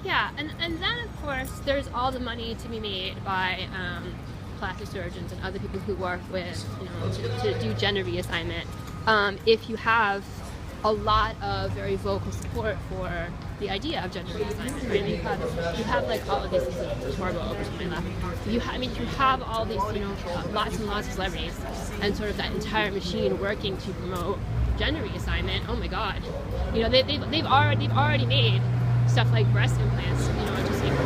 Yeah, and then of course there's all the money to be made by plastic surgeons and other people who work with, to do gender reassignment. If you have a lot of very vocal support for the idea of gender reassignment, right? You have like all of these, horrible over to my left. You have all these, lots and lots of celebrities, and sort of that entire machine working to promote gender reassignment. Oh my God, they've already made stuff like breast implants,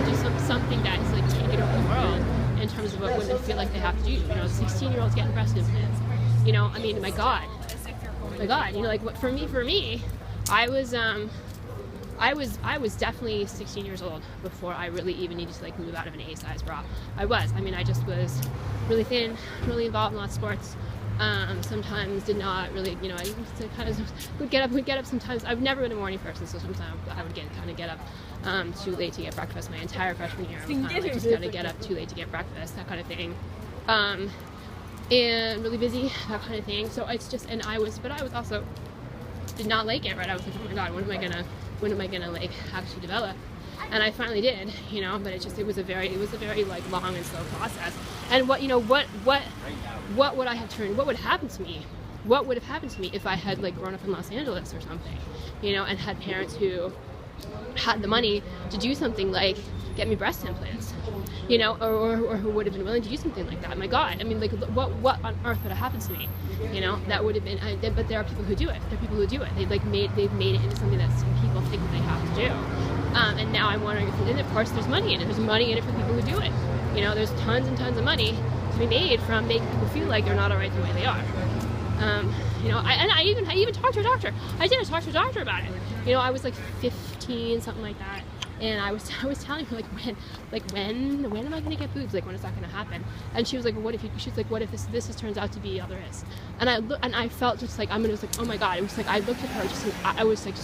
just something that is like taking over the world in terms of what women feel like they have to do. 16-year-olds getting breast implants. My God, like for me, I was definitely 16 years old before I really even needed to like move out of an A-size bra. I just was really thin, really involved in lots of sports. Sometimes did not really, I used to kind of would get up sometimes. I've never been a morning person, so sometimes I would get up too late to get breakfast. My entire freshman year, I would just kind of get up too late to get breakfast, that kind of thing. And really busy, that kind of thing. So it's just, but I was also did not like it, right? I was like, oh my God, when am I gonna like actually develop? And I finally did, but it was a very like long and slow process. And what would have happened to me? What would have happened to me if I had like grown up in Los Angeles or something, and had parents who had the money to do something like get me breast implants, or who would have been willing to do something like that. My God, what on earth would have happened to me? That would have been. But there are people who do it. There are people who do it. They've made it into something that some people think that they have to do. And now I'm wondering if, and of course, there's money in it. There's money in it for people who do it. There's tons and tons of money to be made from making people feel like they're not all right the way they are. I even talked to a doctor. I did talk to a doctor about it. I was like 15, something like that. And I was telling her when am I going to get boobs? Like, when is that going to happen? And she was like, well, what if this turns out to be all there is? And I felt just like, oh my God. It was like, I looked at her just, and I was like,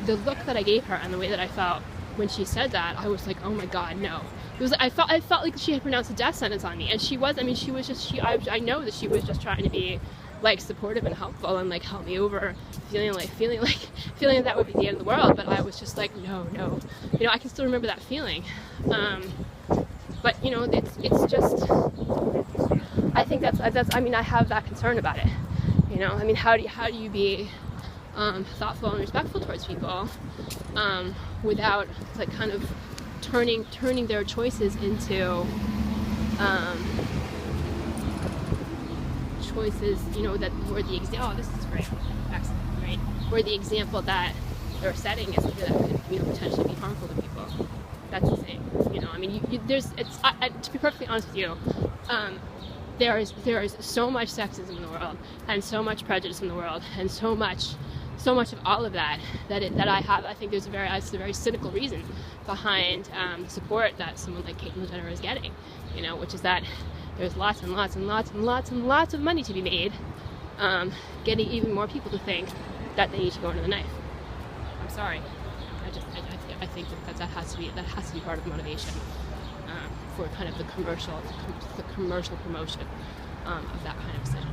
the look that I gave her and the way that I felt when she said that, I was like, oh my God, no. It was, I felt like she had pronounced a death sentence on me. And I know that she was just trying to be like supportive and helpful and like help me over feeling like that would be the end of the world. But I was just like, no. I can still remember that feeling. But it's just, I think that's I have that concern about it. How do you be thoughtful and respectful towards people without like kind of turning their choices into choices, that where the example, oh, this is great, excellent, right? Where the example that they're setting is something that could, potentially be harmful to people. That's the thing, to be perfectly honest with you, there is so much sexism in the world, and so much prejudice in the world, and so much of all of that I think there's a very cynical reason behind the support that someone like Caitlyn Jenner is getting, which is that there's lots and lots and lots and lots and lots of money to be made, getting even more people to think that they need to go into the knife. I'm sorry. I think that has to be part of the motivation for kind of the commercial promotion of that kind of decision.